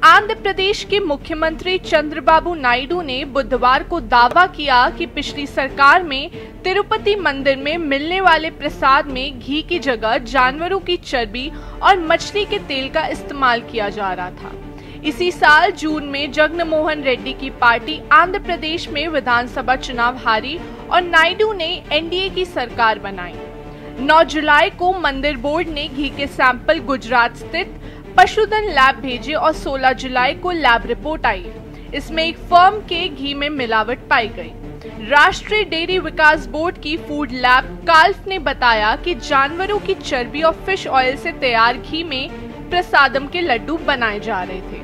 आंध्र प्रदेश के मुख्यमंत्री चंद्रबाबू नायडू ने बुधवार को दावा किया कि पिछली सरकार में तिरुपति मंदिर में मिलने वाले प्रसाद में घी की जगह जानवरों की चर्बी और मछली के तेल का इस्तेमाल किया जा रहा था। इसी साल जून में जगनमोहन रेड्डी की पार्टी आंध्र प्रदेश में विधानसभा चुनाव हारी और नायडू ने एनडीए की सरकार बनाई। 9 जुलाई को मंदिर बोर्ड ने घी के सैंपल गुजरात स्थित पशुधन लैब भेजे और 16 जुलाई को लैब रिपोर्ट आई। इसमें एक फर्म के घी में मिलावट पाई गई। राष्ट्रीय डेयरी विकास बोर्ड की फूड लैब काल्फ ने बताया कि जानवरों की चर्बी और फिश ऑयल से तैयार घी में प्रसादम के लड्डू बनाए जा रहे थे।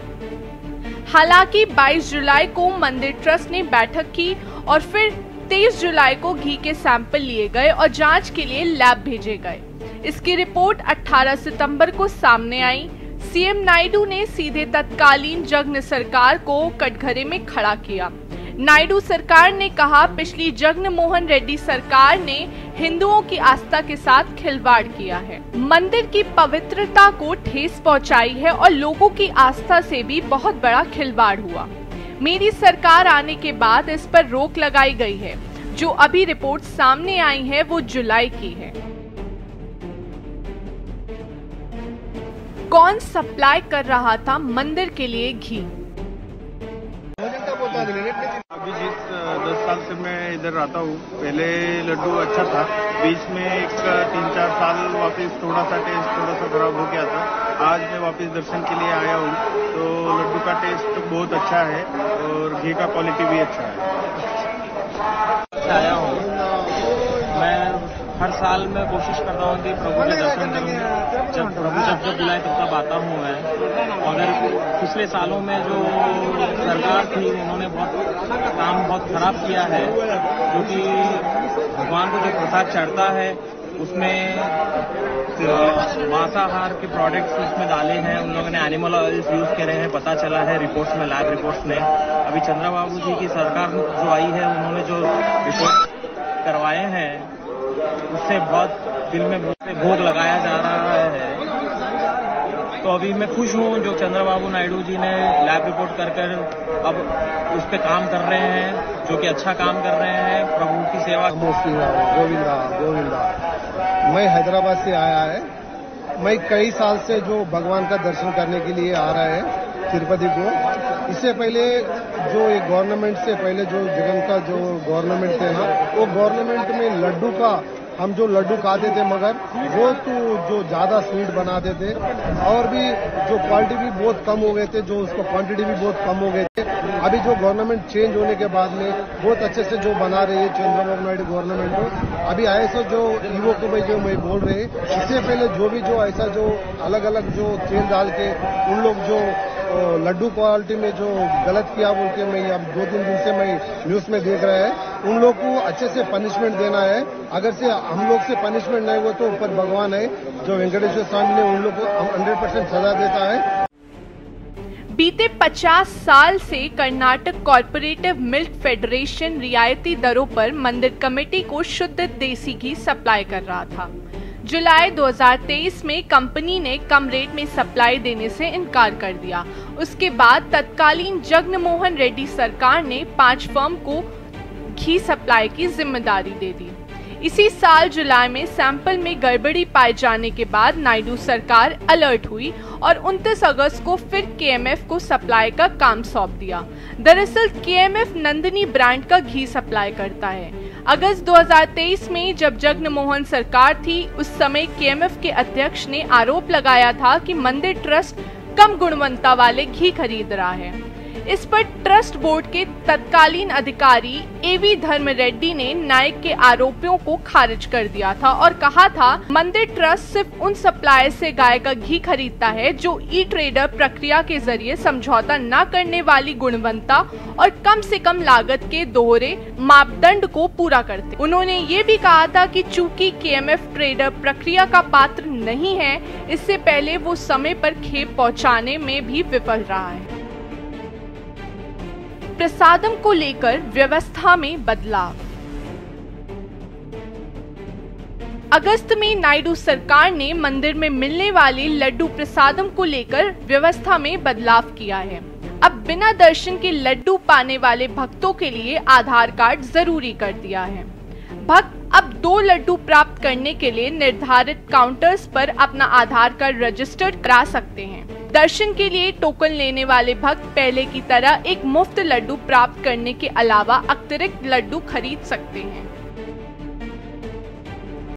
हालांकि 22 जुलाई को मंदिर ट्रस्ट ने बैठक की और फिर 23 जुलाई को घी के सैंपल लिए गए और जांच के लिए लैब भेजे गए। इसकी रिपोर्ट 18 सितंबर को सामने आई। सीएम नायडू ने सीधे तत्कालीन जगन सरकार को कटघरे में खड़ा किया। नायडू सरकार ने कहा, पिछली जगनमोहन रेड्डी सरकार ने हिंदुओं की आस्था के साथ खिलवाड़ किया है, मंदिर की पवित्रता को ठेस पहुंचाई है और लोगों की आस्था से भी बहुत बड़ा खिलवाड़ हुआ। मेरी सरकार आने के बाद इस पर रोक लगाई गई है। जो अभी रिपोर्ट सामने आई है वो जुलाई की है। कौन सप्लाई कर रहा था मंदिर के लिए घी? अभी जिस 10 साल से मैं इधर रहता हूँ, पहले लड्डू अच्छा था, बीच में एक 3-4 साल वापस थोड़ा सा टेस्ट थोड़ा सा खराब हो गया था। आज मैं वापस दर्शन के लिए आया हूँ तो लड्डू का टेस्ट बहुत अच्छा है और घी का क्वालिटी भी अच्छा है। आया हूँ मैं, हर साल मैं कोशिश करता हूँ कि प्रभु के दर्शन करूँ। जब प्रभु जब बुलाए तब आता हूँ मैं। अगर पिछले सालों में जो सरकार थी उन्होंने काम बहुत खराब किया है, जो कि भगवान को जो प्रसाद चढ़ता है उसमें मांसाहार के प्रोडक्ट्स उसमें डाले हैं। उन लोगों ने एनिमल ऑयल्स यूज करे हैं, पता चला है रिपोर्ट्स में, लैब रिपोर्ट्स में। अभी चंद्रबाबू जी की सरकार जो आई है उन्होंने जो रिपोर्ट करवाए हैं उससे बहुत दिल में भोग लगाया जा रहा है। तो अभी मैं खुश हूँ जो चंद्रबाबू नायडू जी ने लैब रिपोर्ट कर अब उस पर काम कर रहे हैं, जो कि अच्छा काम कर रहे हैं प्रभु की सेवा। गोविंदा गोविंदा। मैं हैदराबाद से आया है। मैं कई साल से जो भगवान का दर्शन करने के लिए आ रहा है तिरुपति को। इससे पहले जो एक गवर्नमेंट से पहले जो जगन का जो गवर्नमेंट थे ना, वो गवर्नमेंट में लड्डू का हम जो लड्डू खाते थे मगर वो तो जो ज़्यादा स्वीट बनाते थे और भी जो क्वालिटी भी बहुत कम हो गए थे, जो उसको क्वांटिटी भी बहुत कम हो गए थे। अभी जो गवर्नमेंट चेंज होने के बाद में बहुत अच्छे से जो बना रही है चंद्रबाबू नायडू गवर्नमेंट को। अभी ऐसा जो ईवो को भाई जो मैं बोल रहे, इससे पहले जो भी जो ऐसा जो अलग अलग जो तेल डाल के उन लोग जो लड्डू क्वालिटी में जो गलत किया बोल के मैं अब 2-3 दिन से मैं न्यूज़ में देख रहा है। उन लोग को अच्छे से पनिशमेंट देना है। अगर से हम लोग से पनिशमेंट नहीं हो तो ऊपर भगवान है जो वेंकटेश्वर स्वामी ने उन लोग को 100% सजा देता है। बीते 50 साल से कर्नाटक कॉर्पोरेटिव मिल्क फेडरेशन रियायती दरों पर मंदिर कमेटी को शुद्ध देसी घी सप्लाई कर रहा था। जुलाई 2023 में कंपनी ने कम रेट में सप्लाई देने से इनकार कर दिया। उसके बाद तत्कालीन जगनमोहन रेड्डी सरकार ने 5 फर्म को घी सप्लाई की जिम्मेदारी दे दी। इसी साल जुलाई में सैंपल में गड़बड़ी पाए जाने के बाद नायडू सरकार अलर्ट हुई और 29 अगस्त को फिर केएमएफ को सप्लाई का काम सौंप दिया। दरअसल केएमएफ नंदिनी ब्रांड का घी सप्लाई करता है। अगस्त 2023 में जब जगनमोहन सरकार थी, उस समय केएमएफ के अध्यक्ष ने आरोप लगाया था कि मंदिर ट्रस्ट कम गुणवत्ता वाले घी खरीद रहा है। इस पर ट्रस्ट बोर्ड के तत्कालीन अधिकारी एवी धर्म रेड्डी ने नायक के आरोपों को खारिज कर दिया था और कहा था, मंदिर ट्रस्ट सिर्फ उन सप्लायर से गाय का घी खरीदता है जो ई ट्रेडर प्रक्रिया के जरिए समझौता न करने वाली गुणवत्ता और कम से कम लागत के दोहरे मापदंड को पूरा करते। उन्होंने ये भी कहा था कि चूंकि केएमएफ ट्रेडर प्रक्रिया का पात्र नहीं है, इससे पहले वो समय पर खेप पहुँचाने में भी विफल रहा है। प्रसादम को लेकर व्यवस्था में बदलाव। अगस्त में नायडू सरकार ने मंदिर में मिलने वाले लड्डू प्रसादम को लेकर व्यवस्था में बदलाव किया है। अब बिना दर्शन के लड्डू पाने वाले भक्तों के लिए आधार कार्ड जरूरी कर दिया है। भक्त अब 2 लड्डू प्राप्त करने के लिए निर्धारित काउंटर्स पर अपना आधार कार्ड रजिस्टर्ड करा सकते हैं। दर्शन के लिए टोकन लेने वाले भक्त पहले की तरह एक मुफ्त लड्डू प्राप्त करने के अलावा अतिरिक्त लड्डू खरीद सकते हैं।